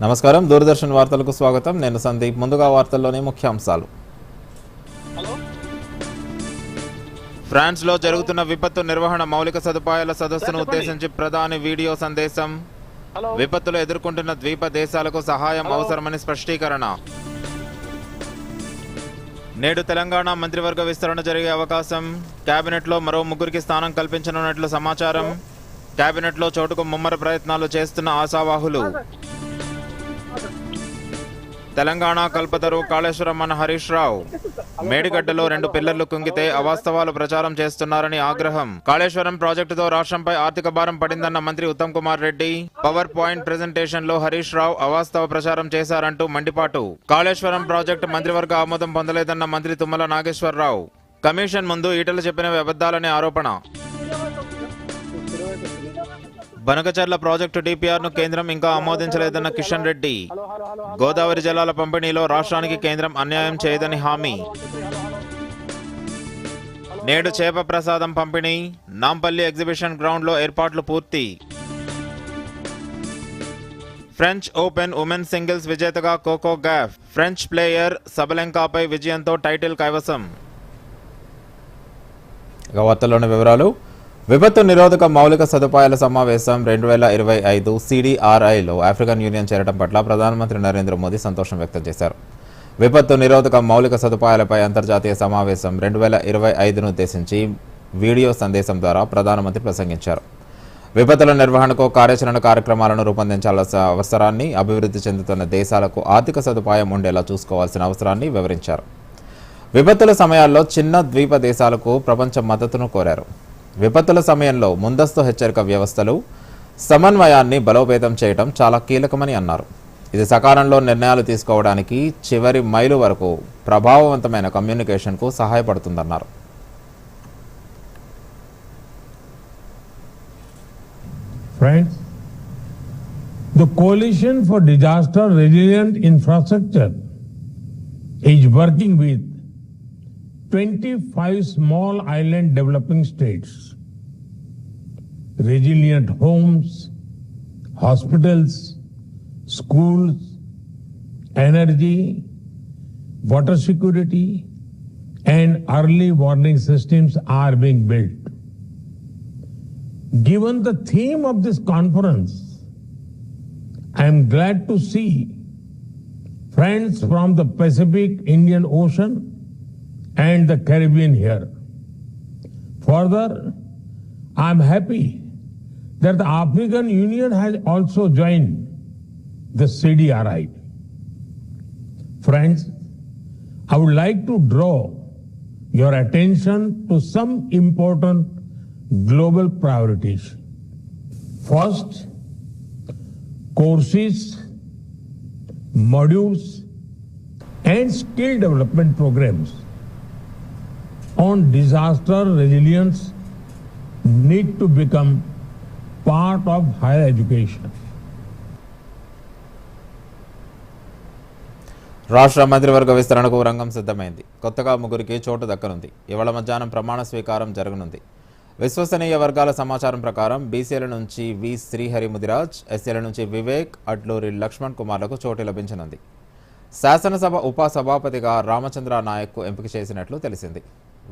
నమస్కారం, దూరదర్శన్ వార్తలకు స్వాగతం. నేను సందీప్. ముందుగా వార్తల్లోని ముఖ్యాంశాలు. ఫ్రాన్స్లో జరుగుతున్న విపత్తు నిర్వహణ మౌలిక సదుపాయాల సదస్సును ఉద్దేశించి ప్రధాని వీడియో సందేశం. విపత్తులు ఎదుర్కొంటున్న ద్వీప దేశాలకు సహాయం అవసరమని స్పష్టీకరణ. నేడు తెలంగాణ మంత్రివర్గ విస్తరణ జరిగే అవకాశం. కేబినెట్లో మరో 3కి స్థానం కల్పించనున్నట్లు సమాచారం. కేబినెట్లో చోటుకు ముమ్మర ప్రయత్నాలు చేస్తున్న ఆశావాహులు. తెలంగాణ కల్పతరు కాళేశ్వరం అన్న హరీష్ రావు. మేడిగడ్డలో 2 పిల్లర్లు కుంగితే అవాస్తవాలు ప్రచారం చేస్తున్నారని ఆగ్రహం. కాళేశ్వరం ప్రాజెక్టుతో రాష్ట్రంపై ఆర్థిక భారం పడిందన్న మంత్రి Uttam Kumar Reddy. Power point presentation లో హరీష్ రావు అవాస్తవ ప్రచారం చేశారంటూ మండిపాటు. కాళేశ్వరం ప్రాజెక్టు మంత్రివర్గ ఆమోదం పొందలేదన్న మంత్రి తుమ్మల నాగేశ్వరరావు. కమిషన్ ముందు ఈటలు చెప్పినవి అబద్దాలనే ఆరోపణ. బనకచర్ల ప్రాజెక్టు డిపిఆర్ ను కేంద్రం ఇంకా ఆమోదించలేదన్న కిషన్ రెడ్డి. గోదావరి జలాల పంపిణీలో రాష్ట్రానికి కేంద్రం అన్యాయం చేయదని హామీ. నేడు చేప ప్రసాదం పంపిణీ. నాంపల్లి ఎగ్జిబిషన్ గ్రౌండ్ లో ఏర్పాట్లు పూర్తి. ఫ్రెంచ్ ఓపెన్ ఉమెన్ సింగిల్స్ విజేతగా కోకో గాఫ్. ఫ్రెంచ్ ప్లేయర్ సబలెంకాపై విజయంతో టైటిల్ కైవసం. వార్తల్లోని వివరాలు. విపత్తు నిరోధక మౌలిక సదుపాయాల సమావేశం 2025 CDRIలో ఆఫ్రికన్ యూనియన్ చేరడం పట్ల ప్రధానమంత్రి నరేంద్ర మోదీ సంతోషం వ్యక్తం చేశారు. విపత్తు నిరోధక మౌలిక సదుపాయాలపై అంతర్జాతీయ సమావేశం 2025ను ఉద్దేశించి వీడియో సందేశం ద్వారా ప్రధానమంత్రి ప్రసంగించారు. విపత్తుల నిర్వహణకు కార్యాచరణ కార్యక్రమాలను రూపొందించాల్సిన అవసరాన్ని, అభివృద్ధి చెందుతున్న దేశాలకు ఆర్థిక సదుపాయం ఉండేలా చూసుకోవాల్సిన అవసరాన్ని వివరించారు. విపత్తుల సమయాల్లో చిన్న ద్వీప దేశాలకు ప్రపంచ మద్దతును కోరారు. విపత్తుల సమయంలో ముందస్తు హెచ్చరిక వ్యవస్థలు, సమన్వయాన్ని బలోపేతం చేయడం చాలా కీలకమని అన్నారు. ఇది సకాలంలో నిర్ణయాలు తీసుకోవడానికి, చివరి మైలు వరకు ప్రభావవంతమైన కమ్యూనికేషన్కు సహాయపడుతుందన్నారు. Friends, the Coalition for Disaster Resilient Infrastructure is working with 25 small island developing states. Resilient homes, hospitals, schools, energy, water security, and early warning systems are being built. Given the theme of this conference, I am glad to see friends from the Pacific, Indian Ocean, and the Caribbean here. Further, I am happy that the African Union has also joined the CDRI. Friends, I would like to draw your attention to some important global priorities. First, courses, modules, and skill development programs on disaster resilience need to become part of higher education. రాష్ట్ర మంత్రివర్గ విస్తరణకు రంగం సిద్ధమైంది. కొత్తగా 3కి చోటు దక్కనుంది. ఇవాళ మధ్యాహ్నం ప్రమాణ స్వీకారం జరగనుంది. విశ్వసనీయ వర్గాల సమాచారం ప్రకారం బీసీల నుంచి వి శ్రీహరి ముదిరాజ్, ఎస్సీల నుంచి వివేక్, అడ్లూరి లక్ష్మణ్ కుమార్లకు చోటు లభించనుంది. శాసనసభ ఉపసభాపతిగా రామచంద్ర నాయక్కు ఎంపిక చేసినట్లు తెలిసింది.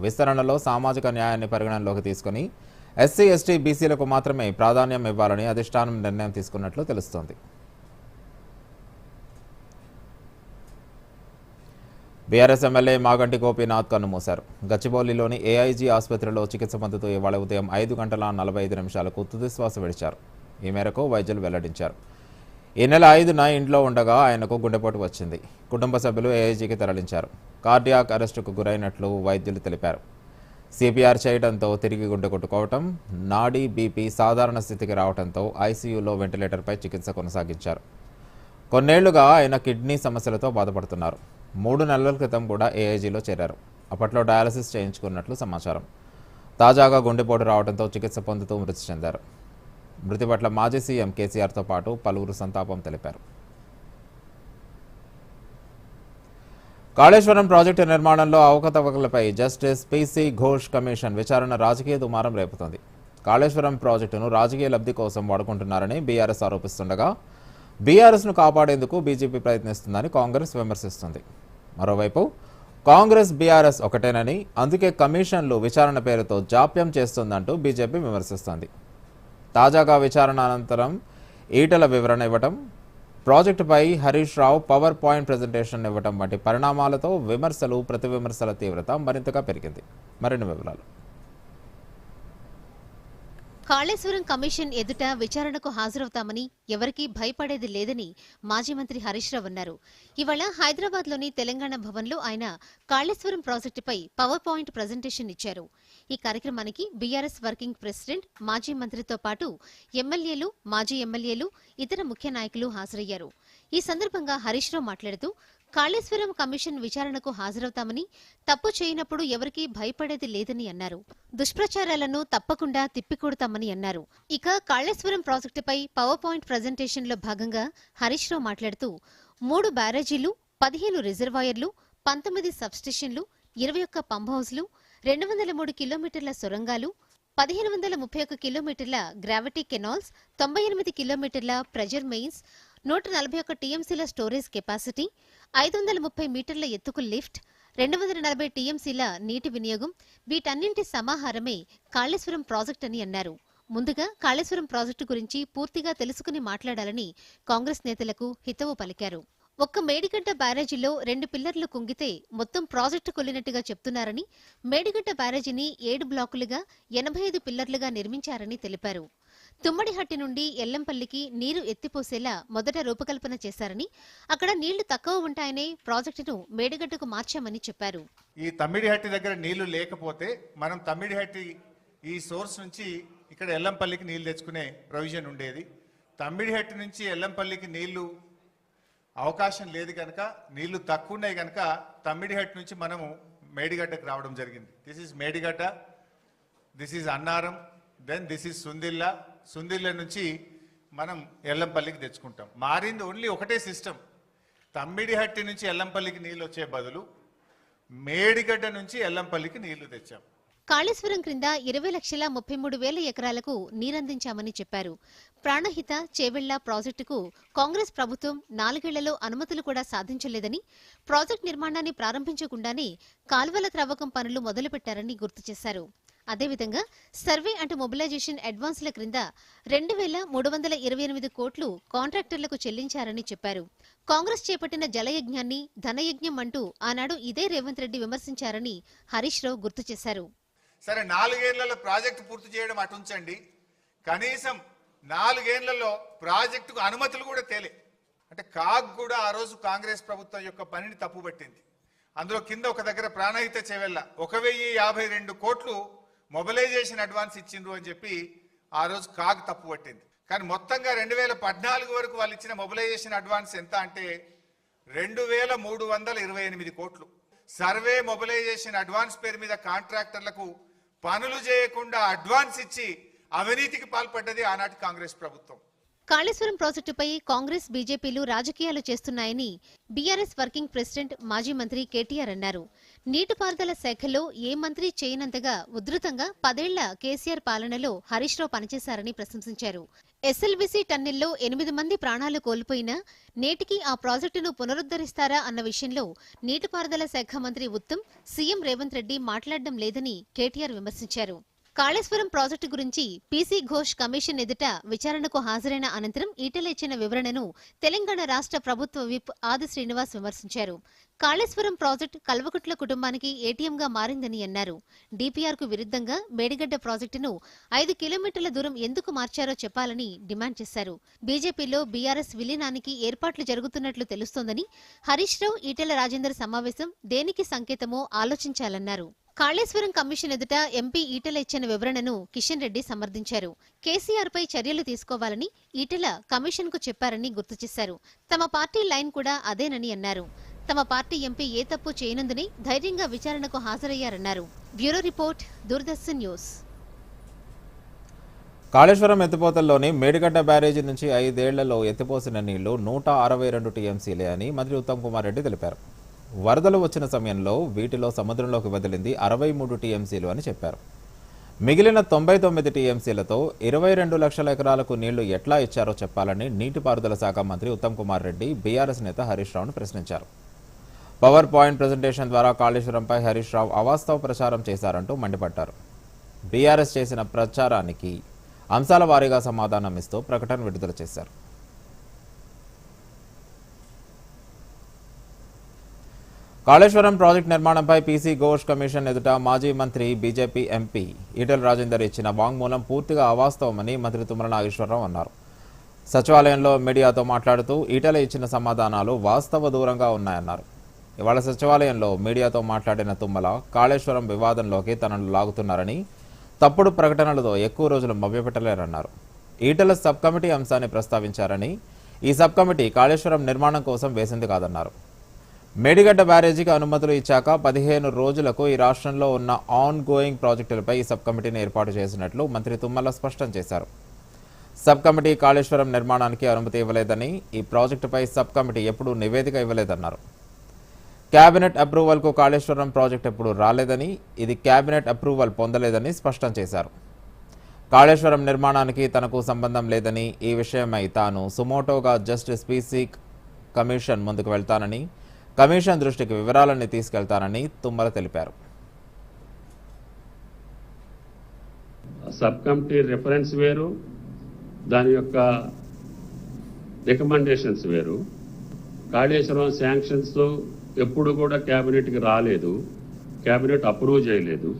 విస్తరణలో సామాజిక న్యాయాన్ని పరిగణనలోకి తీసుకుని ఎస్సీ, ఎస్టీ, బీసీలకు మాత్రమే ప్రాధాన్యం ఇవ్వాలని అధిష్టానం నిర్ణయం తీసుకున్నట్లు తెలుస్తోంది. బీఆర్ఎస్ ఎమ్మెల్యే మాగంటి గోపీనాథ్ కన్నుమూశారు. గచ్చిబౌలిలోని ఏఐజీ ఆసుపత్రిలో చికిత్స పొందుతూ ఇవాళ ఉదయం 5 గంటల 45 నిమిషాలకు తుదిశ్వాస విడిచారు. ఈ మేరకు వైద్యులు వెల్లడించారు. ఈ నెల 5న ఇంట్లో ఉండగా ఆయనకు గుండెపోటు వచ్చింది. కుటుంబ సభ్యులు ఏఐజీకి తరలించారు. కార్డియాక్ అరెస్టుకు గురైనట్లు వైద్యులు తెలిపారు. సిపిఆర్ చేయడంతో తిరిగి గుండె కొట్టుకోవటం, నాడీ బీపీ సాధారణ స్థితికి రావడంతో ఐసీయూలో వెంటిలేటర్పై చికిత్స కొనసాగించారు. కొన్నేళ్లుగా ఆయన కిడ్నీ సమస్యలతో బాధపడుతున్నారు. 3 నెలల క్రితం కూడా ఏఐజీలో చేరారు. అప్పట్లో డయాలసిస్ చేయించుకున్నట్లు సమాచారం. తాజాగా గుండెపోటు రావడంతో చికిత్స పొందుతూ మృతి చెందారు. మృతి పట్ల మాజీ సీఎం కేసీఆర్తో పాటు పలువురు సంతాపం తెలిపారు. కాళేశ్వరం ప్రాజెక్టు నిర్మాణంలో అవకతవకలపై జస్టిస్ పీసీ ఘోష్ కమిషన్ విచారణ రాజకీయ దుమారం రేపుతోంది. కాళేశ్వరం ప్రాజెక్టును రాజకీయ లబ్ధి కోసం వాడుకుంటున్నారని బీఆర్ఎస్ ఆరోపిస్తుండగా బీఆర్ఎస్ను కాపాడేందుకు బీజేపీ ప్రయత్నిస్తుందని కాంగ్రెస్ విమర్శిస్తుంది. మరోవైపు కాంగ్రెస్ బీఆర్ఎస్ ఒకటేనని, అందుకే కమిషన్లు విచారణ పేరుతో జాప్యం చేస్తుందంటూ బీజేపీ విమర్శిస్తోంది. తాజాగా విచారణ అనంతరం ఈటల వివరణ ఇవ్వటం, ప్రాజెక్టుపై Harish Rao power point presentation ఇవ్వటం వంటి పరిణామాలతో విమర్శలు, ప్రతి విమర్శల తీవ్రత మరింతగా పెరిగింది. మరిన్ని వివరాలు. కాళేశ్వరం కమిషన్ ఎదుట విచారణకు హాజరవుతామని ఎవరికీ భయపడేది లేదని మాజీ మంత్రి హరీష్ రావు అన్నారు. ఇవాళ హైదరాబాద్లోని తెలంగాణ భవన్లో ఆయన కాళేశ్వరం ప్రాజెక్టుపై పవర్ పాయింట్ ప్రజెంటేషన్ ఇచ్చారు. ఈ కార్యక్రమానికి బీఆర్ఎస్ వర్కింగ్ ప్రెసిడెంట్, మాజీ మంత్రితో పాటు ఎమ్మెల్యేలు, మాజీ ఎమ్మెల్యేలు, ఇతర ముఖ్య నాయకులు హాజరయ్యారు. ఈ సందర్భంగా హరీష్ రావు మాట్లాడుతూ కాళేశ్వరం కమిషన్ విచారణకు హాజరవుతామని, తప్పు చేయనప్పుడు ఎవరికీ భయపడేది లేదని అన్నారు. దుష్ప్రచారాలను తప్పకుండా తిప్పికొడతామని అన్నారు. ఇక కాళేశ్వరం ప్రాజెక్టుపై పవర్ పాయింట్ ప్రజెంటేషన్లో భాగంగా హరీష్ రావు మాట్లాడుతూ 3 బ్యారేజీలు, 15 రిజర్వాయర్లు, 19 సబ్స్టేషన్లు, 21 పంప్ హౌస్లు, 203 కిలోమీటర్ల సొరంగాలు, 1531 కిలోమీటర్ల గ్రావిటీ కెనాల్స్, 98 కిలోమీటర్ల ప్రెజర్ మెయిన్స్, 141 టీఎంసీల స్టోరేజ్ కెపాసిటీ, 530 మీటర్ల ఎత్తుకు లిఫ్ట్, 240 టీఎంసీల నీటి వినియోగం, వీటన్నింటి సమాహారమే కాళేశ్వరం ప్రాజెక్ట్ అని అన్నారు. ముందుగా కాళేశ్వరం ప్రాజెక్టు గురించి పూర్తిగా తెలుసుకుని మాట్లాడాలని కాంగ్రెస్ నేతలకు హితవు పలికారు. ఒక్క మేడిగడ్డ బ్యారేజీలో 2 పిల్లర్లు కుంగితే మొత్తం ప్రాజెక్టు కొల్లినట్టుగా చెప్తున్నారని, మేడిగడ్డ బ్యారేజీని 7 బ్లాకులుగా 85 పిల్లర్లుగా నిర్మించారని తెలిపారు. తుమ్మడిహట్టి నుండి ఎల్లంపల్లికి నీరు ఎత్తిపోసేలా మొదట రూపకల్పన చేశారని, అక్కడ నీళ్లు తక్కువ ఉంటాయనే ప్రాజెక్టును మేడిగడ్డకు మార్చామని చెప్పారు. ఈ తమ్మిడిహట్టి దగ్గర నీళ్లు లేకపోతే మనం తమ్మిడిహట్టి ఈ సోర్స్ నుంచి ఇక్కడ ఎల్లంపల్లికి నీళ్లు తెచ్చుకునే ప్రొవిజన్ ఉండేది. తమ్మిడిహట్టి నుంచి ఎల్లంపల్లికి నీళ్లు అవకాశం లేదు కనుక, నీళ్లు తక్కువ ఉన్నాయి కనుక తమ్మిడిహట్టి నుంచి మనము మేడిగడ్డకు రావడం జరిగింది. This is Medigadda, this is Annaram, then this is Sundilla. Sundilla నుంచి మనం ఎల్లంపల్లికి తెచ్చుకుంటాం. మారింది ఓన్లీ ఒకటే సిస్టమ్. తమ్మిడిహట్టి నుంచి ఎల్లంపల్లికి నీళ్ళు వచ్చే బదులు మేడిగడ్డ నుంచి ఎల్లంపల్లికి నీళ్లు తెచ్చాం. కాళేశ్వరం క్రింద 20,33,000 ఎకరాలకు నీరందించామని చెప్పారు. ప్రాణహిత, చేవెళ్ల ప్రాజెక్టుకు కాంగ్రెస్ ప్రభుత్వం 4 ఏళ్లలో అనుమతులు కూడా సాధించలేదని, ప్రాజెక్టు నిర్మాణాన్ని ప్రారంభించకుండానే కాల్వల త్రవ్వకం పనులు మొదలుపెట్టారని గుర్తు చేశారు. అదేవిధంగా సర్వే అండ్ మొబిలైజేషన్ అడ్వాన్స్ల క్రింద 2,328 కోట్లు కాంట్రాక్టర్లకు చెల్లించారని చెప్పారు. కాంగ్రెస్ చేపట్టిన జలయజ్ఞాన్ని ధనయజ్ఞం అంటూ ఆనాడు ఇదే రేవంత్ రెడ్డి విమర్శించారని హరీష్ రావు గుర్తు చేశారు. సరే, 4 ఏళ్లలో ప్రాజెక్టు పూర్తి చేయడం అటుంచండి, కనీసం 4 ఏళ్లలో ప్రాజెక్టుకు అనుమతులు కూడా తేలే. అంటే కాగ్ కూడా ఆ రోజు కాంగ్రెస్ ప్రభుత్వం యొక్క పనిని తప్పుపట్టింది. అందులో కింద ఒక దగ్గర ప్రాణహిత చేవెళ్ళ 1,052 కోట్లు మొబిలైజేషన్ అడ్వాన్స్ ఇచ్చిండ్రు అని చెప్పి ఆ రోజు కాగ్ తప్పు పట్టింది. కానీ మొత్తంగా 2014 వరకు వాళ్ళు ఇచ్చిన మొబిలైజేషన్ అడ్వాన్స్ ఎంత అంటే 2,328 కోట్లు. సర్వే మొబిలైజేషన్ అడ్వాన్స్ పేరు మీద కాంట్రాక్టర్లకు పనులు చేయకుండా అడ్వాన్స్ ఇచ్చి అవినీతికి పాల్పడ్డది ఆనాటి కాంగ్రెస్ ప్రభుత్వం. కాళేశ్వరం ప్రాజెక్టుపై కాంగ్రెస్, బీజేపీలు రాజకీయాలు చేస్తున్నాయని బీఆర్ఎస్ వర్కింగ్ ప్రెసిడెంట్, మాజీ మంత్రి కేటీఆర్ అన్నారు. నీటిపారుదల శాఖలో ఏ మంత్రి చేయనంతగా ఉధృతంగా 10 ఏళ్ల కేసీఆర్ పాలనలో హరీష్ రావు పనిచేశారని ప్రశంసించారు. ఎస్ఎల్బీసీ టన్నెల్లో 8 మంది ప్రాణాలు కోల్పోయినా నేటికి ఆ ప్రాజెక్టును పునరుద్ధరిస్తారా అన్న విషయంలో నీటిపారుదల శాఖ మంత్రి ఉత్తమ్, సీఎం రేవంత్ రెడ్డి మాట్లాడడం లేదని కేటీఆర్ విమర్శించారు. కాళేశ్వరం ప్రాజెక్టు గురించి పీసీ ఘోష్ కమిషన్ ఎదుట విచారణకు హాజరైన అనంతరం ఈటెల ఇచ్చిన వివరణను తెలంగాణ రాష్ట్ర ప్రభుత్వ విప్ ఆది శ్రీనివాస్ విమర్శించారు. కాళేశ్వరం ప్రాజెక్టు కల్వకుట్ల కుటుంబానికి ఏటీఎంగా మారిందని అన్నారు. డీపీఆర్కు విరుద్ధంగా మేడిగడ్డ ప్రాజెక్టును 5 కిలోమీటర్ల దూరం ఎందుకు మార్చారో చెప్పాలని డిమాండ్ చేశారు. బీజేపీలో బీఆర్ఎస్ విలీనానికి ఏర్పాట్లు జరుగుతున్నట్లు తెలుస్తోందని, హరీష్ రావు, ఈటెల రాజేందర్ సమావేశం దేనికి సంకేతమో ఆలోచించాలన్నారు. కాళేశ్వరం కమిషన్ ఎదుట ఎంపీ ఈటెల ఇచ్చిన వివరణను కిషన్ రెడ్డి సమర్థించారు. కేసీఆర్ పై చర్యలు తీసుకోవాలని ఈటెల కమిషన్ కు చెప్పారని గుర్తు చేశారు. తమ పార్టీ లైన్ కూడా అదేనని అన్నారు. తమ పార్టీ ఎంపీ ఏ తప్పు చేయనందునే ధైర్యంగా విచారణకు హాజరయ్యారన్నారు. Bureau report, Doordarshan news. Kaleshwaram ఎత్తిపోతల్లోని మేడిగడ్డ బ్యారేజీ నుంచి 5 ఏళ్లలో ఎత్తిపోసిన నీళ్లు 162 టీఎంసీలే అని మంత్రి ఉత్తమ్ కుమార్ రెడ్డి తెలిపారు. వరదలు వచ్చిన సమయంలో వీటిలో సముద్రంలోకి వదిలింది 63 టీఎంసీలు అని చెప్పారు. మిగిలిన 99 టీఎంసీలతో 22 లక్షల ఎకరాలకు నీళ్లు ఎట్లా ఇచ్చారో చెప్పాలని నీటిపారుదల శాఖ మంత్రి ఉత్తమ్ కుమార్ రెడ్డి బీఆర్ఎస్ నేత హరీష్ రావును ప్రశ్నించారు. పవర్ పాయింట్ ప్రెజెంటేషన్ ద్వారా కాళేశ్వరంపై హరీష్ రావు అవాస్తవ ప్రచారం చేశారంటూ మండిపడ్డారు. బీఆర్ఎస్ చేసిన ప్రచారానికి అంశాల వారీగా సమాధానం ఇస్తూ ప్రకటన విడుదల చేశారు. కాళేశ్వరం ప్రాజెక్టు నిర్మాణంపై పీసీ ఘోష్ కమిషన్ ఎదుట మాజీ మంత్రి బీజేపీ ఎంపీ ఈటెల రాజేందర్ ఇచ్చిన వాంగ్మూలం పూర్తిగా అవాస్తవమని మంత్రి తుమ్మల నాగేశ్వరరావు అన్నారు. సచివాలయంలో మీడియాతో మాట్లాడుతూ ఈటెల ఇచ్చిన సమాధానాలు వాస్తవ దూరంగా ఉన్నాయన్నారు. ఇవాళ సచివాలయంలో మీడియాతో మాట్లాడిన తుమ్మల కాళేశ్వరం వివాదంలోకి తనను లాగుతున్నారని, తప్పుడు ప్రకటనలతో ఎక్కువ రోజులు మభ్యపెట్టలేరన్నారు. ఈటెల సబ్ కమిటీ అంశాన్ని ప్రస్తావించారని, ఈ సబ్ కమిటీ కాళేశ్వరం నిర్మాణం కోసం వేసింది కాదన్నారు. మేడిగడ్డ బ్యారేజీకి అనుమతులు ఇచ్చాక 15 రోజులకు ఈ రాష్ట్రంలో ఉన్న ఆన్ గోయింగ్ ప్రాజెక్టులపై ఈ సబ్ కమిటీని ఏర్పాటు చేసినట్లు మంత్రి తుమ్మల స్పష్టం చేశారు. సబ్ కమిటీ కాళేశ్వరం నిర్మాణానికి అనుమతి ఇవ్వలేదని, ఈ ప్రాజెక్టుపై సబ్ కమిటీ ఎప్పుడూ నివేదిక ఇవ్వలేదన్నారు. కేబినెట్ అప్రూవల్కు కాళేశ్వరం ప్రాజెక్టు ఎప్పుడు రాలేదని, ఇది కేబినెట్ అప్రూవల్ పొందలేదని స్పష్టం చేశారు. కాళేశ్వరం నిర్మాణానికి తనకు సంబంధం లేదని, ఈ విషయమై తాను సుమోటోగా జస్టిస్ పీసీ కమిషన్ ముందుకు వెళ్తానని, కమిషన్ దృష్టికి వివరాలన్నీ తీసుకెళ్తానని తుమ్మల తెలిపారు. సబ్ కమిటీ రిఫరెన్స్ వేరు, దాని యొక్క రికమెండేషన్స్ వేరు. కాళేశ్వరం శాంక్షన్స్ ఎప్పుడు కూడా క్యాబినెట్కి రాలేదు, క్యాబినెట్ అప్రూవ్ చేయలేదు.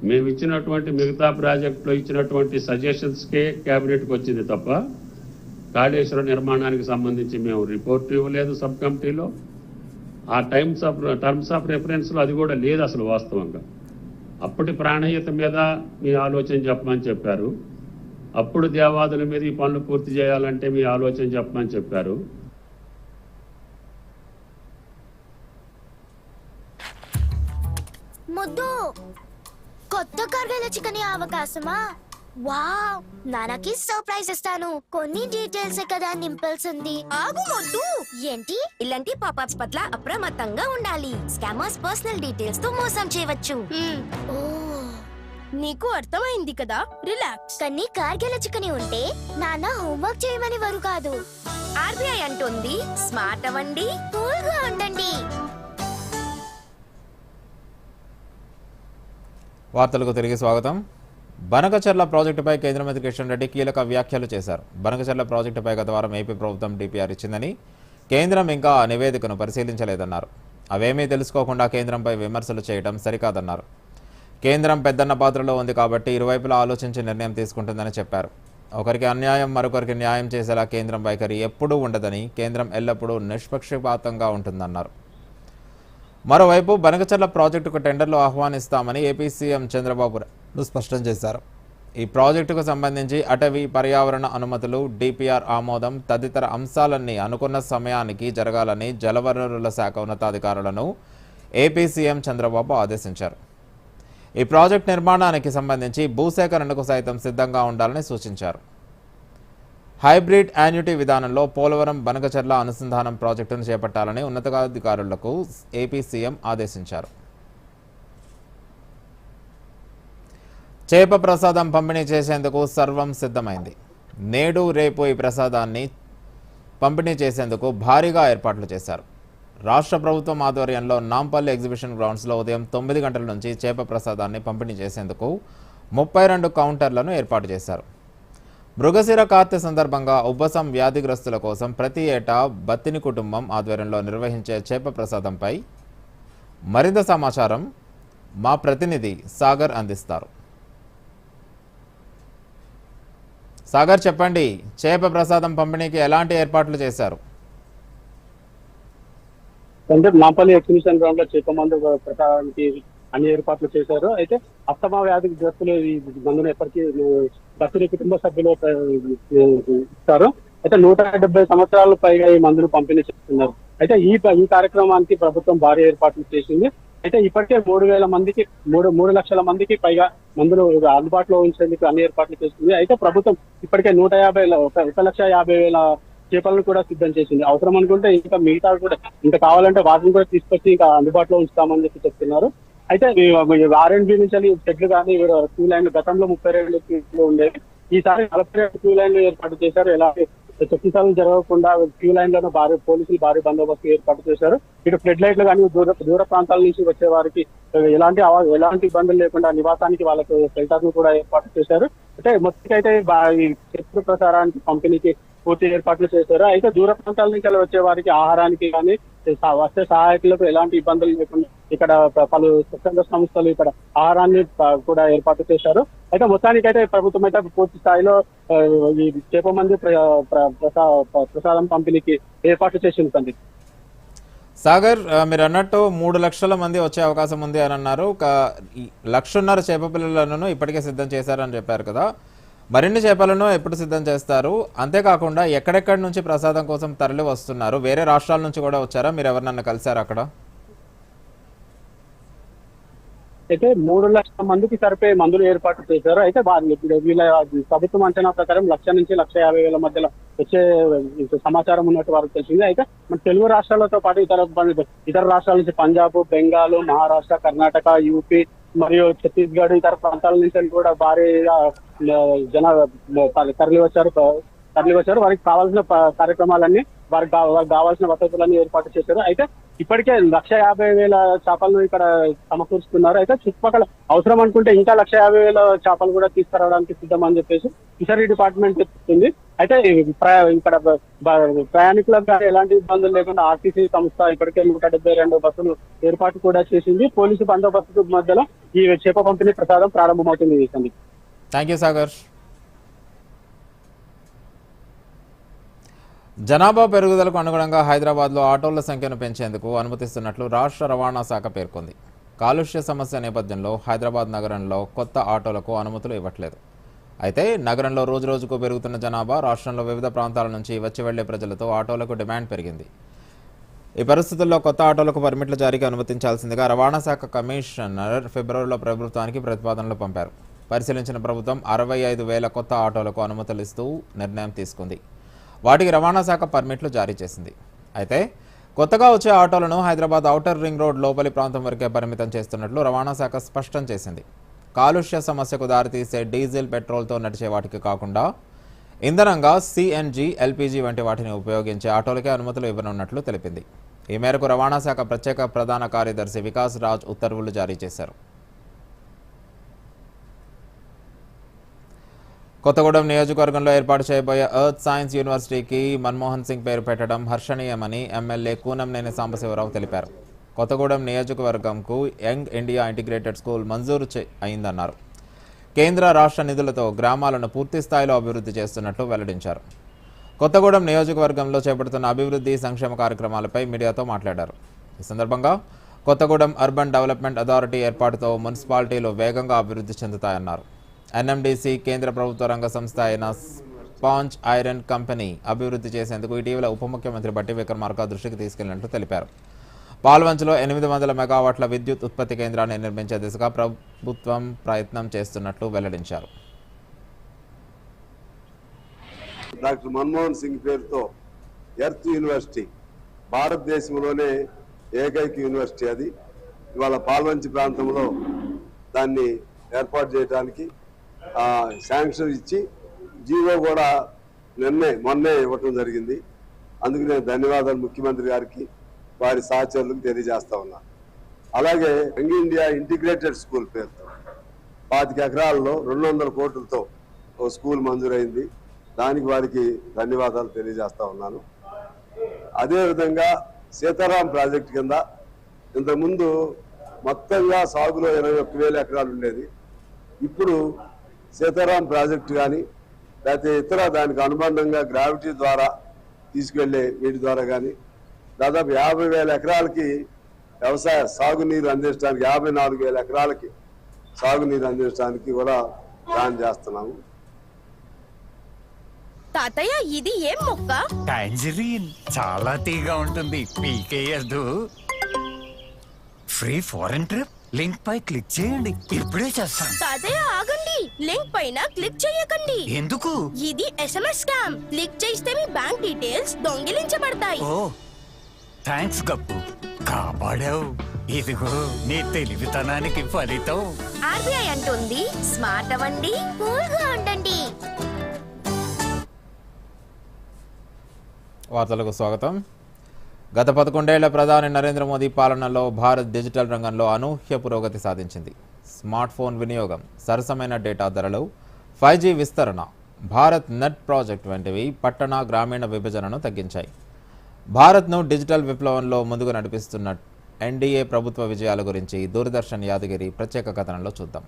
మేము ఇచ్చినటువంటి మిగతా ప్రాజెక్టులో ఇచ్చినటువంటి సజెషన్స్కే క్యాబినెట్కి వచ్చింది తప్ప కాళేశ్వరం నిర్మాణానికి సంబంధించి మేము రిపోర్ట్ ఇవ్వలేదు సబ్ కమిటీలో. ఆ టర్మ్స్ ఆఫ్ రెఫరెన్స్లో అది కూడా లేదు అసలు వాస్తవంగా. అప్పటి ప్రాణహిత మీద మీ ఆలోచన చెప్పమని చెప్పారు, అప్పుడు దేవాదుల మీద ఈ పనులు పూర్తి చేయాలంటే మీ ఆలోచన చెప్పమని చెప్పారు. ముద్దు కొత్త కర్గల చికెన్ అవకాశమా? వావ్, నాన్నకి సర్ప్రైజ్ ఇస్తాను. కొన్ని డీటెయిల్స్ కదా నింపాల్సింది. ఆగు మొద్దు. ఏంటి? ఇలాంటి పాపప్స్ పట్ల అప్రమత్తంగా ఉండాలి. స్కామర్స్ పర్సనల్ డీటెయిల్స్ తో మోసం చేయవచ్చు. ఓ, నీకు అర్థమైంది కదా, రిలాక్స్. కానీ కార్గిల చికెన్ ఉంటే నాన్న హోంవర్క్ చేయమని వారు కాదు. ఆర్బీఐ అంటుంది స్మార్ట్ అవ్వండి, కూల్ గా ఉండండి. వార్తలకు తిరిగి స్వాగతం. బనకచర్ల ప్రాజెక్టుపై కేంద్ర మంత్రి కిషన్ రెడ్డి కీలక వ్యాఖ్యలు చేశారు. బనకచర్ల ప్రాజెక్టుపై గత వారం ఏపీ ప్రభుత్వం డిపిఆర్ ఇచ్చిందని, కేంద్రం ఇంకా ఆ నివేదికను పరిశీలించలేదన్నారు. అవేమీ తెలుసుకోకుండా కేంద్రంపై విమర్శలు చేయడం సరికాదన్నారు. కేంద్రం పెద్దన్న పాత్రలో ఉంది కాబట్టి ఇరువైపులా ఆలోచించి నిర్ణయం తీసుకుంటుందని చెప్పారు. ఒకరికి అన్యాయం మరొకరికి న్యాయం చేసేలా కేంద్రం వైఖరి ఎప్పుడూ ఉండదని, కేంద్రం ఎల్లప్పుడూ నిష్పక్షపాతంగా ఉంటుందన్నారు. మరోవైపు బనకచర్ల ప్రాజెక్టుకు టెండర్లు ఆహ్వానిస్తామని ఏపీ సీఎం చంద్రబాబు నాయుడు స్పష్టం చేశారు. ఈ ప్రాజెక్టుకు సంబంధించి అటవీ, పర్యావరణ అనుమతులు, డిపిఆర్ ఆమోదం తదితర అంశాలన్నీ అనుకున్న సమయానికి జరగాలని జలవనరుల శాఖ ఉన్నతాధికారులను ఏపీ సీఎం చంద్రబాబు ఆదేశించారు. ఈ ప్రాజెక్టు నిర్మాణానికి సంబంధించి భూసేకరణకు సైతం సిద్ధంగా ఉండాలని సూచించారు. హైబ్రిడ్ యాన్యుటీ విధానంలో పోలవరం బనకచర్ల అనుసంధానం ప్రాజెక్టును చేపట్టాలని ఉన్నతాధికారులకు ఏపీ సీఎం ఆదేశించారు. చేప ప్రసాదం పంపిణీ చేసేందుకు సర్వం సిద్ధమైంది. నేడు రేపు ఈ ప్రసాదాన్ని పంపిణీ చేసేందుకు భారీగా ఏర్పాట్లు చేశారు. రాష్ట్ర ప్రభుత్వం ఆధ్వర్యంలో నాంపల్లి ఎగ్జిబిషన్ గ్రౌండ్స్లో ఉదయం 9 గంటల నుంచి చేప ప్రసాదాన్ని పంపిణీ చేసేందుకు 32 కౌంటర్లను ఏర్పాటు చేశారు. మృగశిర కార్తె సందర్భంగా ఉబ్బసం వ్యాధిగ్రస్తుల కోసం ప్రతి ఏటా బత్తిని కుటుంబం ఆధ్వర్యంలో నిర్వహించే చేప ప్రసాదంపై మరింత సమాచారం మా ప్రతినిధి సాగర్ అందిస్తారు. సాగర్, చెప్పండి, చేప ప్రసాదం పంపిణీకి ఎలాంటి ఏర్పాట్లు చేశారు? అంటే నాంపల్లి ఎగ్జిబిషన్ గ్రౌండ్ లో చేప మందు ప్రసాదానికి అన్ని ఏర్పాట్లు చేశారు. అయితే అస్తమా వ్యాధికి గ్రస్తులు ఈ మందును ఎప్పటికీ బత్తిని కుటుంబ సభ్యులు ఇస్తారు. అయితే 170 సంవత్సరాల పైగా ఈ మందును పంపిణీ చేస్తున్నారు. అయితే ఈ కార్యక్రమానికి ప్రభుత్వం భారీ ఏర్పాట్లు చేసింది. అయితే ఇప్పటికే 3,000 మందికి 3 లక్షల మందికి పైగా మందులు అందుబాటులో ఉంచేందుకు అన్ని ఏర్పాట్లు చేస్తుంది. అయితే ప్రభుత్వం ఇప్పటికే 1,50,000 చేపలను కూడా సిద్ధం చేసింది. అవసరం అనుకుంటే ఇంకా మిగతా కూడా ఇంకా కావాలంటే వాటిని కూడా తీసుకొచ్చి ఇంకా అందుబాటులో ఉంచుతామని చెప్తున్నారు. అయితే R&B నుంచి చెట్లు కానీ క్యూ లైన్లు గతంలో 32 క్యూలు ఉండేవి. ఈసారి 42 క్యూ లైన్లు ఏర్పాటు చేశారు. ఎలాంటి చొక్కిసాలు జరగకుండా క్యూ లైన్ లోనే పోలీసులు భారీ బందోబస్తు ఏర్పాటు చేశారు. ఇటు ఫ్లడ్ లైట్లు కానీ దూర ప్రాంతాల నుంచి వచ్చే వారికి ఎలాంటి ఇబ్బందులు లేకుండా నివాసానికి వాళ్ళకు షెల్టర్ ను కూడా ఏర్పాటు చేశారు. అంటే మొత్తానికైతే ఈ చెట్టు ప్రసారానికి పంపిణీకి పూర్తి ఏర్పాట్లు చేశారు. అయితే దూర ప్రాంతాల నుంచి వచ్చే వారికి ఆహారానికి కానీ వచ్చే సహాయకులకు ఎలాంటి ఇబ్బందులు లేకుండా ఇక్కడ పలు స్వచ్ఛంద సంస్థలు ఇక్కడ ఆహారాన్ని కూడా ఏర్పాటు చేశారు. అయితే మొత్తానికైతే ప్రభుత్వం అయితే పూర్తి స్థాయిలో ఈ చేప మంది ప్రసాదం పంపిణీకి ఏర్పాటు చేసింది తండ్రి. సాగర్, మీరు అన్నట్టు 3 లక్షల మంది వచ్చే అవకాశం ఉంది అని అన్నారు. 1.5 లక్ష చేప పిల్లలను ఇప్పటికే సిద్ధం చేశారని చెప్పారు కదా, మరిన్ని చేపలను ఎప్పుడు సిద్ధం చేస్తారు? అంతేకాకుండా ఎక్కడెక్కడి నుంచి ప్రసాదం కోసం తరలి వస్తున్నారు? వేరే రాష్ట్రాల నుంచి కూడా వచ్చారా? మీరు ఎవరినన్నా కలిసారు అక్కడ? అయితే 3 లక్షల మందికి సరిపోయే మందులు ఏర్పాటు చేశారు. అయితే వీళ్ళ ప్రభుత్వం అంచనా ప్రకారం 1,00,000 నుంచి 1,50,000 మధ్యలో వచ్చే సమాచారం ఉన్నట్టు వారికి తెలిసింది. అయితే మన తెలుగు రాష్ట్రాలతో పాటు ఇతర రాష్ట్రాల నుంచి పంజాబ్, బెంగాల్, మహారాష్ట్ర, కర్ణాటక, యూపీ మరియు ఛత్తీస్గఢ్ ఇతర ప్రాంతాల నుంచి కూడా భారీగా తరలి వచ్చారు. వారికి కావాల్సిన కార్యక్రమాలన్నీ వారికి కావాల్సిన వసతులన్నీ ఏర్పాటు చేశారు. అయితే ఇప్పటికే 1,50,000 చేపలను ఇక్కడ సమకూరుస్తున్నారు. అయితే చుట్టుపక్కల అవసరం అనుకుంటే ఇంకా 1,50,000 చేపలు కూడా తీసుకురావడానికి సిద్ధం అని చెప్పేసి ఫిషరీ డిపార్ట్మెంట్ చెప్తుంది. అయితే ఇక్కడ ప్రయాణికులకు కానీ ఎలాంటి ఇబ్బందులు లేకుండా ఆర్టీసీ సంస్థ ఇప్పటికే 172 బస్సులు ఏర్పాటు కూడా చేసింది. పోలీసు బందోబస్తు మధ్యలో ఈ చేప పంపిణీ ప్రసాదం ప్రారంభమవుతుంది. Thank you Sagar. జనాభా పెరుగుదలకు అనుగుణంగా హైదరాబాద్లో ఆటోల సంఖ్యను పెంచేందుకు అనుమతిస్తున్నట్లు రాష్ట్ర రవాణా శాఖ పేర్కొంది. కాలుష్య సమస్య నేపథ్యంలో హైదరాబాద్ నగరంలో కొత్త ఆటోలకు అనుమతులు ఇవ్వట్లేదు. అయితే నగరంలో రోజురోజుకు పెరుగుతున్న జనాభా, రాష్ట్రంలో వివిధ ప్రాంతాల నుంచి వచ్చి వెళ్లే ప్రజలతో ఆటోలకు డిమాండ్ పెరిగింది. ఈ పరిస్థితుల్లో కొత్త ఆటోలకు పర్మిట్ల జారీకి అనుమతించాల్సిందిగా రవాణా శాఖ కమిషనర్ ఫిబ్రవరిలో ప్రభుత్వానికి ప్రతిపాదనలు పంపారు. పరిశీలించిన ప్రభుత్వం 65,000 కొత్త ఆటోలకు అనుమతులు ఇస్తూ నిర్ణయం తీసుకుంది. వాటికి రవాణా శాఖ పర్మిట్లు జారీ చేసింది. అయితే కొత్తగా వచ్చే ఆటోలను హైదరాబాద్ ఔటర్ రింగ్ రోడ్ లోపలి ప్రాంతం వరకే పరిమితం చేస్తున్నట్లు రవాణా శాఖ స్పష్టం చేసింది. కాలుష్య సమస్యకు దారితీసే డీజిల్, పెట్రోల్తో నడిచే వాటికి కాకుండా ఇంధనంగా CNG, LPG వంటి వాటిని ఉపయోగించే ఆటోలకే అనుమతులు ఇవ్వనున్నట్లు తెలిపింది. ఈ మేరకు రవాణా శాఖ ప్రత్యేక ప్రధాన కార్యదర్శి వికాస్ రాజ్ ఉత్తర్వులు జారీ చేశారు. కొత్తగూడెం నియోజకవర్గంలో ఏర్పాటు చేయబోయే ఎర్త్ సైన్స్ యూనివర్సిటీకి మన్మోహన్ సింగ్ పేరు పెట్టడం హర్షణీయమని ఎమ్మెల్యే కూనంనేని సాంబశివరావు తెలిపారు. కొత్తగూడెం నియోజకవర్గంకు యంగ్ ఇండియా ఇంటిగ్రేటెడ్ స్కూల్ మంజూరు అయిందన్నారు. కేంద్ర రాష్ట్ర నిధులతో గ్రామాలను పూర్తి స్థాయిలో అభివృద్ధి చేస్తున్నట్లు వెల్లడించారు. కొత్తగూడెం నియోజకవర్గంలో చేపడుతున్న అభివృద్ధి సంక్షేమ కార్యక్రమాలపై మీడియాతో మాట్లాడారు. ఈ సందర్భంగా కొత్తగూడెం అర్బన్ డెవలప్మెంట్ అథారిటీ ఏర్పాటుతో మున్సిపాలిటీలు వేగంగా అభివృద్ధి చెందుతాయన్నారు. NMDC కేంద్ర ప్రభుత్వ రంగ సంస్థ అయిన స్పాంజ్ ఐరన్ కంపెనీ అభివృద్ధి చేసేందుకు ఇటీవల ఉప ముఖ్యమంత్రి బట్టి విక్రమార్క దృష్టికి తీసుకెళ్లినట్లు తెలిపారు. పాల్వంచలో 800 మెగావాట్ల విద్యుత్ ఉత్పత్తి కేంద్రాన్ని నిర్మించే దిశగా ప్రభుత్వం ప్రయత్నం చేస్తున్నట్లు వెల్లడించారు. డాక్టర్ మన్మోహన్ సింగ్ పేరుతో ఎర్త్ యూనివర్సిటీ భారతదేశంలోనే ఏకైక యూనివర్సిటీ. అది ఇవాళ పాల్వంచి ప్రాంతంలో దాన్ని ఏర్పాటు చేయడానికి శాంక్షన్ ఇచ్చి జీవో కూడా మొన్నే ఇవ్వటం జరిగింది. అందుకు నేను ధన్యవాదాలు ముఖ్యమంత్రి గారికి, వారి సహచరులకు తెలియజేస్తా ఉన్నాను. అలాగే యంగ్ ఇండియా ఇంటిగ్రేటెడ్ స్కూల్ పేరుతో 25 ఎకరాల్లో 200 కోట్లతో ఓ స్కూల్ మంజూరైంది. దానికి వారికి ధన్యవాదాలు తెలియజేస్తా ఉన్నాను. అదేవిధంగా సీతారాం ప్రాజెక్టు కింద ఇంతకుముందు మొత్తంగా సాగులో 21,000 ఎకరాలు ఉండేది. ఇప్పుడు సీతారాం ప్రాజెక్టు కానీ లేకపోతే ఇతర దానికి అనుబంధంగా గ్రావిటీ ద్వారా తీసుకెళ్లే వీటి ద్వారా కానీ దాదాపు 50,000 ఎకరాలకి వ్యవసాయ సాగునీరు అందించడానికి, 54,000 ఎకరాలకి సాగునీరు అందించడానికి కూడా ప్లాన్ చేస్తున్నాము. తాతయ్య ఇది ఏం మొక్క? టాంజరీన్, చాలా తీగా ఉంటుంది, పీకేయద్దు. ఫ్రీ ఫారెన్ ట్రిప్, లింక్ పై క్లిక్ చేయండి, ఇప్పుడే చేస్తాను. తాతయ్య ఆగండి, లింక్ పైన క్లిక్ చేయకండి. ఎందుకు? ఇది SMS స్కామ్. క్లిక్ చేస్తే మీ బ్యాంక్ డీటెయిల్స్ దొంగిలించబడతాయి. ఓ థ్యాంక్స్ గప్పు, కాపాడావు. ఇదిగో నీ తెలివితనానికి ఫలితం. ఆర్బీఐ అంటుంది స్మార్ట్ అవ్వండి, కూల్ గా ఉండండి. వార్తలకు స్వాగతం. గత 11 ఏళ్ల ప్రధాని నరేంద్ర మోదీ పాలనలో భారత్ డిజిటల్ రంగంలో అనూహ్య పురోగతి సాధించింది. స్మార్ట్ ఫోన్ వినియోగం, సరసమైన డేటా ధరలు, 5G విస్తరణ, భారత్ నెట్ ప్రాజెక్ట్ వంటివి పట్టణ గ్రామీణ విభజనను తగ్గించాయి. భారత్ను డిజిటల్ విప్లవంలో ముందుకు నడిపిస్తున్న ఎన్డీఏ ప్రభుత్వ విజయాల గురించి దూరదర్శన్ యాదగిరి ప్రత్యేక కథనంలో చూద్దాం.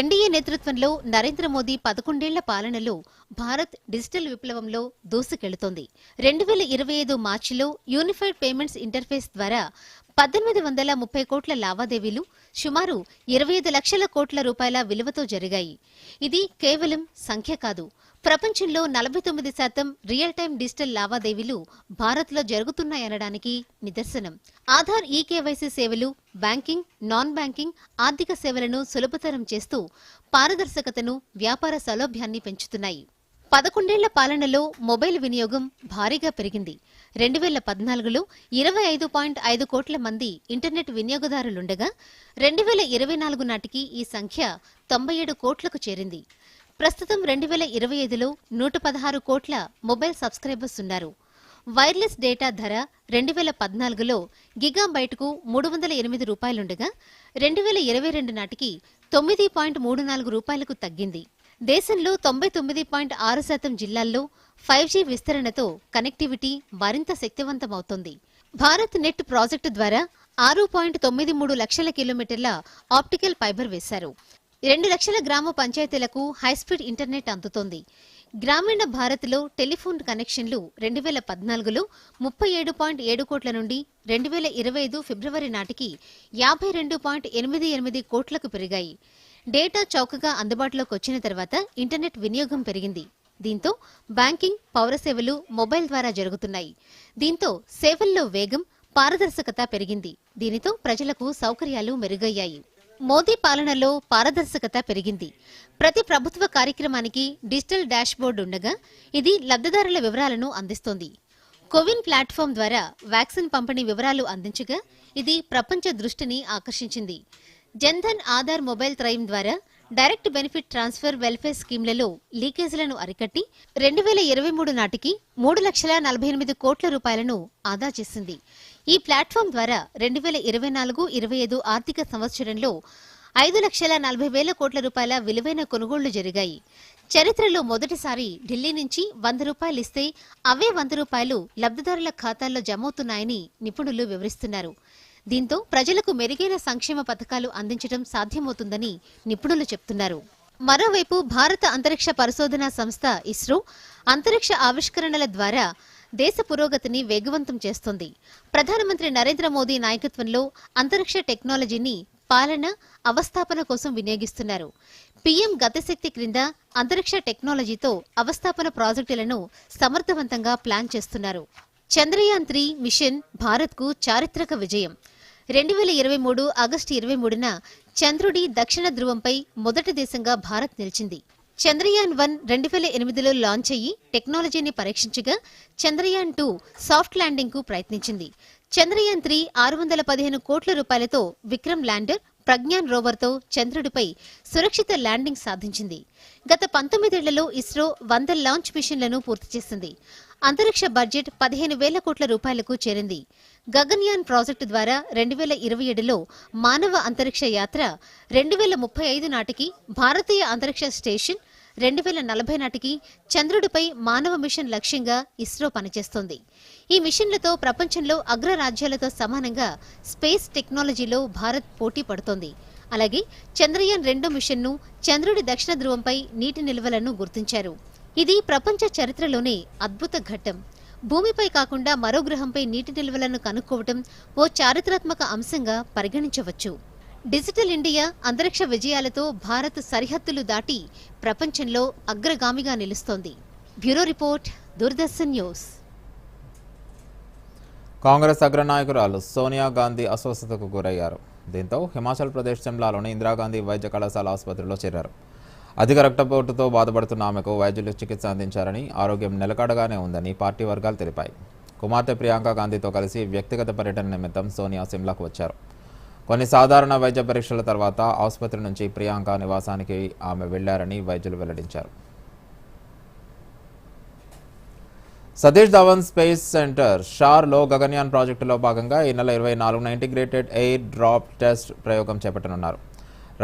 ఎన్డీఏ నేతృత్వంలో నరేంద్ర మోదీ 11 ఏళ్ల పాలనలో భారత్ డిజిటల్ విప్లవంలో దూసుకెళుతోంది. 2025 మార్చిలో యూనిఫైడ్ పేమెంట్స్ ఇంటర్ఫేస్ ద్వారా 1830 కోట్ల లావాదేవీలు, సుమారు 25 లక్షల కోట్ల రూపాయల విలువతో జరిగాయి. ఇది కేవలం సంఖ్య కాదు, ప్రపంచంలో 49% రియల్ టైం డిజిటల్ లావాదేవీలు భారత్లో జరుగుతున్నాయనడానికి నిదర్శనం. ఆధార్ ఈకేవైసీ సేవలు బ్యాంకింగ్, నాన్ బ్యాంకింగ్, ఆర్థిక సేవలను సులభతరం చేస్తూ పారదర్శకతను, వ్యాపార సౌలభ్యాన్ని పెంచుతున్నాయి. 11 ఏళ్ల పాలనలో మొబైల్ వినియోగం భారీగా పెరిగింది. 2014లో 25.5 కోట్ల మంది ఇంటర్నెట్ వినియోగదారులుండగా 2024 నాటికి ఈ సంఖ్య 97 కోట్లకు చేరింది. ప్రస్తుతం 2025లో 116 కోట్ల మొబైల్ సబ్స్క్రైబర్స్ ఉన్నారు. వైర్లెస్ డేటా ధర 2014లో గిగాబైట్కు 308 రూపాయలుండగా 2022 నాటికి 9.34 రూపాయలకు తగ్గింది. దేశంలో 99.6% జిల్లాల్లో 5G విస్తరణతో కనెక్టివిటీ మరింత శక్తివంతమవుతోంది. భారత్ నెట్ ప్రాజెక్టు ద్వారా 6.93 లక్షల కిలోమీటర్ల ఆప్టికల్ ఫైబర్ వేశారు. 2 లక్షల గ్రామ పంచాయతీలకు హైస్పీడ్ ఇంటర్నెట్ అందుతోంది. గ్రామీణ భారత్లో టెలిఫోన్ కనెక్షన్లు 2014లో 37.7 కోట్ల నుండి 2025 ఫిబ్రవరి నాటికి 52.88 కోట్లకు పెరిగాయి. డేటా చౌకగా అందుబాటులోకి వచ్చిన తర్వాత ఇంటర్నెట్ వినియోగం పెరిగింది. దీంతో బ్యాంకింగ్, పౌర సేవలు మొబైల్ ద్వారా జరుగుతున్నాయి. దీంతో సేవల్లో వేగం, పారదర్శకత పెరిగింది. దీనితో ప్రజలకు సౌకర్యాలు మెరుగయ్యాయి. మోదీ పాలనలో పారదర్శకత పెరిగింది. ప్రతి ప్రభుత్వ కార్యక్రమానికి డిజిటల్ డాష్బోర్డు ఉండగా ఇది లబ్ధిదారుల వివరాలను అందిస్తోంది. కోవిన్ ప్లాట్ఫామ్ ద్వారా వ్యాక్సిన్ పంపిణీ వివరాలు అందించగా ఇది ప్రపంచ దృష్టిని ఆకర్షించింది. జన్ధన్ ఆధార్ మొబైల్ త్రయం ద్వారా డైరెక్ట్ బెనిఫిట్ ట్రాన్స్ఫర్ వెల్ఫేర్ స్కీమ్లలో లీకేజీలను అరికట్టి 2023 నాటికి 3,48 కోట్ల రూపాయలను ఆదా చేసింది. ఈ ప్లాట్ఫామ్ ద్వారా 2024-25 ఆర్థిక సంవత్సరంలో 5,40,000 కోట్ల రూపాయల విలువైన కొనుగోళ్లు జరిగాయి. చరిత్రలో మొదటిసారి ఢిల్లీ నుంచి 100 రూపాయలు ఇస్తే అవే 100 రూపాయలు లబ్ధిదారుల ఖాతాల్లో జమవుతున్నాయని నిపుణులు వివరిస్తున్నారు. దీంతో ప్రజలకు మెరుగైన సంక్షేమ పథకాలు అందించడం సాధ్యమవుతుందని నిపుణులు చెప్తున్నారు. మరోవైపు భారత అంతరిక్ష పరిశోధనా సంస్థ ఇస్రో అంతరిక్ష ఆవిష్కరణల ద్వారా దేశ పురోగతిని వేగవంతం చేస్తోంది. ప్రధానమంత్రి నరేంద్ర మోదీ నాయకత్వంలో అంతరిక్ష టెక్నాలజీని పాలన, అవస్థాపన కోసం వినియోగిస్తున్నారు. పీఎం గతిశక్తి క్రింద అంతరిక్ష టెక్నాలజీతో అవస్థాపన ప్రాజెక్టులను సమర్థవంతంగా ప్లాన్ చేస్తున్నారు. చంద్రయాన్-3 మిషన్ భారత్కు చారిత్రక విజయం. 2023 ఆగస్టు 23న చంద్రుడి దక్షిణ ధ్రువంపై మొదటి దేశంగా భారత్ నిలిచింది. చంద్రయాన్-1 2008లో లాంచ్ అయ్యి టెక్నాలజీని పరీక్షించగా చంద్రయాన్-2 సాఫ్ట్ ల్యాండింగ్ కు ప్రయత్నించింది. చంద్రయాన్-3 615 కోట్ల రూపాయలతో విక్రమ్ ల్యాండర్, ప్రజ్ఞాన్ రోవర్తో చంద్రుడిపై సురక్షిత ల్యాండింగ్ సాధించింది. గత 19 ఏళ్లలో ఇస్రో 100 లాంచ్ మిషన్లను పూర్తి చేసింది. అంతరిక్ష బడ్జెట్ 15,000 కోట్ల రూపాయలకు చేరింది. గగన్యాన్ ప్రాజెక్టు ద్వారా 2027లో మానవ అంతరిక్ష యాత్ర, 2035 నాటికి భారతీయ అంతరిక్ష స్టేషన్, 2040 నాటికి చంద్రుడిపై మానవ మిషన్ లక్ష్యంగా ఇస్రో పనిచేస్తోంది. ఈ మిషన్లతో ప్రపంచంలో అగ్రరాజ్యాలతో సమానంగా స్పేస్ టెక్నాలజీలో భారత్ పోటీ పడుతోంది. అలాగే చంద్రయాన్-2 మిషన్ను చంద్రుడి దక్షిణ ధ్రువంపై నీటి నిల్వలను గుర్తించారు. ఇది ప్రపంచ చరిత్రలోనే అద్భుత ఘట్టం. భూమిపై కాకుండా మరో గ్రహంపై నీటి నిల్వలను కనుక్కోవటం ఓ చారిత్రాత్మక అంశంగా పరిగణించవచ్చు. డిజిటల్ ఇండియా అంతరిక్ష విజయాలతో భారత్ సరిహద్దులు దాటి ప్రపంచంలో అగ్రగామిగా నిలుస్తోంది. Bureau report, Doordarshan news. Congress అగ్రనాయకురాలు సోనియా గాంధీ అస్వస్థతకు గురయ్యారు. దీంతో హిమాచల్ ప్రదేశ్ శిమ్లాలోని ఇందిరాగాంధీ వైద్య కళాశాల ఆసుపత్రిలో చేరారు. అధిక రక్తపోటుతో బాధపడుతున్న ఆమెకు వైద్యులు చికిత్స అందించారని, ఆరోగ్యం నిలకడగానే ఉందని పార్టీ వర్గాలు తెలిపాయి. కుమార్తె ప్రియాంక గాంధీతో కలిసి వ్యక్తిగత పర్యటన నిమిత్తం సోనియా సిమ్లాకు వచ్చారు. కొన్ని సాధారణ వైద్య పరీక్షల తర్వాత ఆసుపత్రి నుంచి ప్రియాంక నివాసానికి ఆమె వెళ్లారని వైద్యులు వెల్లడించారు. సతీష్ ధవన్ స్పేస్ సెంటర్ షార్లో గగన్యాన్ ప్రాజెక్టులో భాగంగా ఈ నెల 24న ఇంటిగ్రేటెడ్ ఎయిర్ డ్రాప్ టెస్ట్ ప్రయోగం చేపట్టనున్నారు.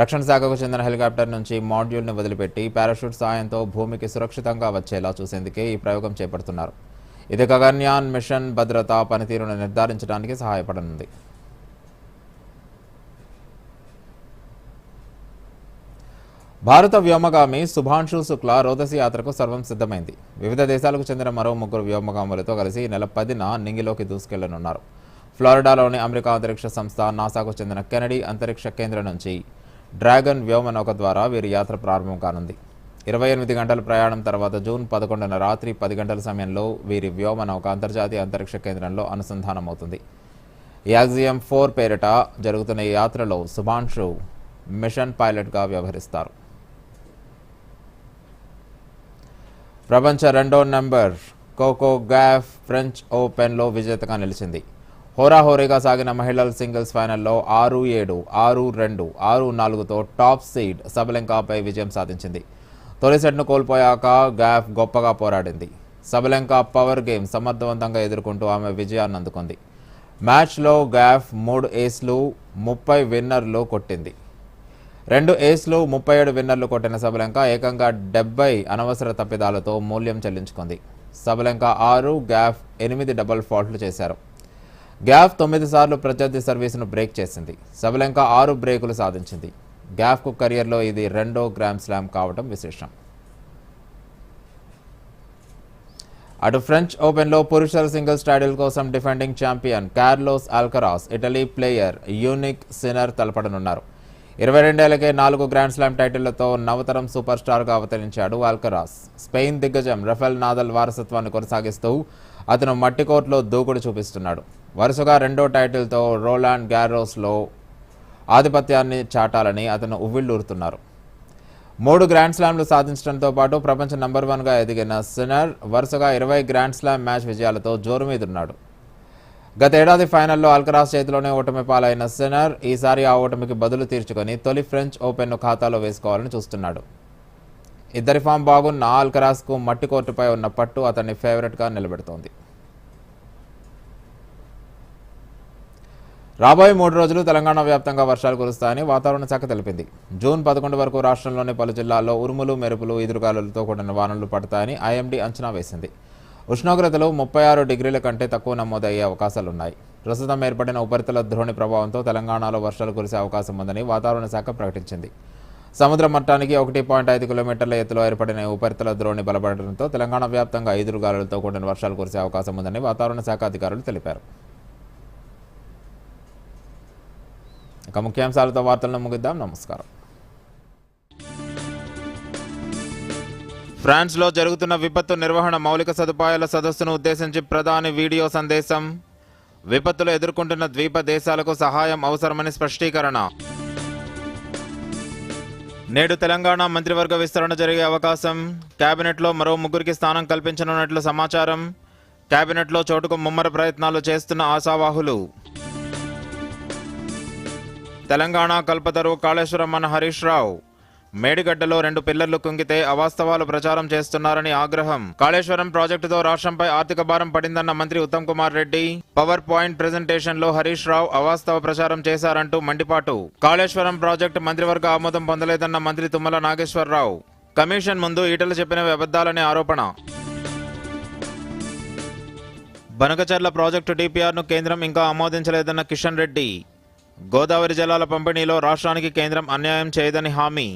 రక్షణ శాఖకు చెందిన హెలికాప్టర్ నుంచి మాడ్యూల్ని వదిలిపెట్టి పారాషూట్ సాయంతో భూమికి సురక్షితంగా వచ్చేలా చూసేందుకే ఈ ప్రయోగం చేపడుతున్నారు. ఇది గగన్యాన్ మిషన్ భద్రతా పనితీరును నిర్ధారించడానికి సహాయపడనుంది. భారత వ్యోమగామి శుభాంశు శుక్లా రోదసి యాత్రకు సర్వం సిద్ధమైంది. వివిధ దేశాలకు చెందిన మరో 3 వ్యోమగాములతో కలిసి ఈ నెల 10న నింగిలోకి దూసుకెళ్లనున్నారు. ఫ్లోరిడాలోని అమెరికా అంతరిక్ష సంస్థ నాసాకు చెందిన కెనడీ అంతరిక్ష కేంద్రం నుంచి డ్రాగన్ వ్యోమనౌక ద్వారా వీరి యాత్ర ప్రారంభం కానుంది. 28 గంటల ప్రయాణం తర్వాత జూన్ 11న రాత్రి 10 గంటల సమయంలో వీరి వ్యోమనౌక అంతర్జాతీయ అంతరిక్ష కేంద్రంలో అనుసంధానమవుతుంది. యాక్సియం 4 పేరిట జరుగుతున్న ఈ యాత్రలో శుభాంశు మిషన్ పైలట్గా వ్యవహరిస్తారు. ప్రపంచ 2వ నెంబర్ కోకో గాఫ్ ఫ్రెంచ్ ఓపెన్లో విజేతగా నిలిచింది. హోరాహోరీగా సాగిన మహిళల సింగిల్స్ ఫైనల్లో 6-7, 6-2, 6-4తో టాప్ సీడ్ సబలెంకాపై విజయం సాధించింది. తొలి సెట్ను కోల్పోయాక గాఫ్ గొప్పగా పోరాడింది. సబలెంకా పవర్ గేమ్ సమర్థవంతంగా ఎదుర్కొంటూ ఆమె విజయాన్ని అందుకుంది. మ్యాచ్లో గాఫ్ 3 ఏస్లు 30 విన్నర్లు కొట్టింది. 2 ఏస్లు 37 విన్నర్లు కొట్టిన సబలెంకా ఏకంగా 70 అనవసర తప్పిదాలతో మూల్యం చెల్లించుకుంది. సబలెంకా 6, గాఫ్ 8 డబుల్ ఫాల్ట్లు చేశారు. గాఫ్ 9 సార్లు ప్రత్యర్థి సర్వీసును బ్రేక్ చేసింది. సబలెంకా 6 బ్రేకులు సాధించింది. గాఫ్కు కెరియర్లో ఇది 2వ గ్రాండ్ స్లామ్ కావడం విశేషం. అటు ఫ్రెంచ్ ఓపెన్లో పురుషుల సింగిల్స్ టైటిల్ కోసం defending champion Carlos Alcaraz Italy player Jannik Sinner తలపడనున్నారు. 22 ఏళ్లకే 4 గ్రాండ్ స్లామ్ టైటిళ్లతో నవతరం సూపర్ స్టార్గా అవతరించాడు అల్కరాస్. స్పెయిన్ దిగ్గజం రఫెల్ నాదల్ వారసత్వాన్ని కొనసాగిస్తూ అతను మట్టి కోర్టులో దూకుడు చూపిస్తున్నాడు. వరుసగా 2వ టైటిల్తో రోలాండ్ గారోస్లో ఆధిపత్యాన్ని చాటాలని అతను ఉవ్విళ్లూరుతున్నారు. 3 గ్రాండ్ స్లామ్లు సాధించడంతో పాటు ప్రపంచ నంబర్ 1గా ఎదిగిన సిన్నర్ వరుసగా 20 గ్రాండ్ స్లామ్ మ్యాచ్ విజయాలతో జోరు మీదున్నాడు. గతేడాది ఫైనల్లో అల్కరాస్ చేతిలోనే ఓటమి పాలైన సిన్నర్ ఈసారి ఆ ఓటమికి బదులు తీర్చుకొని తొలి ఫ్రెంచ్ ఓపెన్ను ఖాతాలో వేసుకోవాలని చూస్తున్నాడు. ఇద్దరి ఫామ్ బాగున్న అల్కరాస్కు మట్టి కోర్టుపై ఉన్న పట్టు అతన్ని ఫేవరెట్గా నిలబెడుతోంది. రాబోయే 3 రోజులు తెలంగాణ వ్యాప్తంగా వర్షాలు కురుస్తాయని వాతావరణ శాఖ తెలిపింది. జూన్ 11 వరకు రాష్ట్రంలోని పలు జిల్లాల్లో ఉరుములు, మెరుపులు, ఈదురుగాలులతో కూడిన వానలు పడతాయని ఐఎండీ అంచనా వేసింది. ఉష్ణోగ్రతలు 36 డిగ్రీల కంటే తక్కువ నమోదయ్యే అవకాశాలున్నాయి. ప్రస్తుతం ఏర్పడిన ఉపరితల ద్రోణి ప్రభావంతో తెలంగాణలో వర్షాలు కురిసే అవకాశం ఉందని వాతావరణ శాఖ ప్రకటించింది. సముద్ర మట్టానికి 1.5 కిలోమీటర్ల ఎత్తులో ఏర్పడిన ఉపరితల ద్రోణి బలపడడంతో తెలంగాణ వ్యాప్తంగా ఈదురుగాలులతో కూడిన వర్షాలు కురిసే అవకాశం ఉందని వాతావరణ శాఖ అధికారులు తెలిపారు. ఇక ముఖ్యాంశాలతో వార్తలను ముగిద్దాం. నమస్కారం. ఫ్రాన్స్లో జరుగుతున్న విపత్తు నిర్వహణ మౌలిక సదుపాయాల సదస్సును ఉద్దేశించి ప్రధాని వీడియో సందేశం. విపత్తులు ఎదుర్కొంటున్న ద్వీప దేశాలకు సహాయం అవసరమని స్పష్టీకరణ. నేడు తెలంగాణ మంత్రివర్గ విస్తరణ జరిగే అవకాశం. కేబినెట్లో మరో 3కి స్థానం కల్పించనున్నట్లు సమాచారం. కేబినెట్లో చోటుకు ముమ్మర ప్రయత్నాలు చేస్తున్న ఆశావాహులు. తెలంగాణ కల్పతరు కాళేశ్వరం అన్న హరీష్ రావు. మేడిగడ్డలో 2 పిల్లర్లు కుంగితే అవాస్తవాలు ప్రచారం చేస్తున్నారని ఆగ్రహం. కాళేశ్వరం ప్రాజెక్టుతో రాష్ట్రంపై ఆర్థిక భారం పడిందన్న మంత్రి Uttam Kumar Reddy. Power point presentation లో హరీష్ రావు అవాస్తవ ప్రచారం చేశారంటూ మండిపాటు. కాళేశ్వరం ప్రాజెక్టు మంత్రివర్గ ఆమోదం పొందలేదన్న మంత్రి తుమ్మల నాగేశ్వరరావు. కమిషన్ ముందు ఈటలు చెప్పినవి అబద్దాలనే ఆరోపణ. బనకచర్ల ప్రాజెక్టు డిపిఆర్ను కేంద్రం ఇంకా ఆమోదించలేదన్న కిషన్ రెడ్డి. గోదావరి జలాల పంపిణీలో రాష్ట్రానికి కేంద్రం అన్యాయం చేయదని హామీ.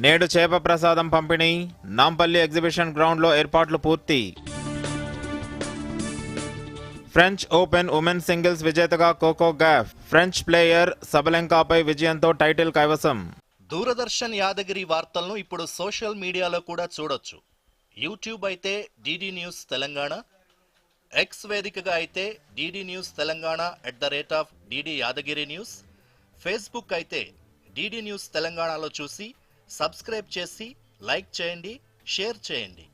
నేడు చేప ప్రసాదం పంపిణీ. నాంపల్లి ఎగ్జిబిషన్ గ్రౌండ్లో ఏర్పాట్లు పూర్తి. ఫ్రెంచ్ ఓపెన్ ఉమెన్ సింగిల్స్ విజేతగా కోకో గాఫ్. ఫ్రెంచ్ ప్లేయర్ సబలెంకాపై విజయంతో టైటిల్ కైవసం. దూరదర్శన్ యాదగిరి వార్తలను ఇప్పుడు సోషల్ మీడియాలో కూడా చూడొచ్చు. యూట్యూబ్ అయితే డిడి న్యూస్ తెలంగాణ, ఎక్స్ వేదికగా అయితే DD news Telangana @DD Yadagiri news, Facebook అయితే డిడి న్యూస్ తెలంగాణలో చూసి సబ్స్క్రైబ్ చేసి లైక్ చేయండి, షేర్ చేయండి.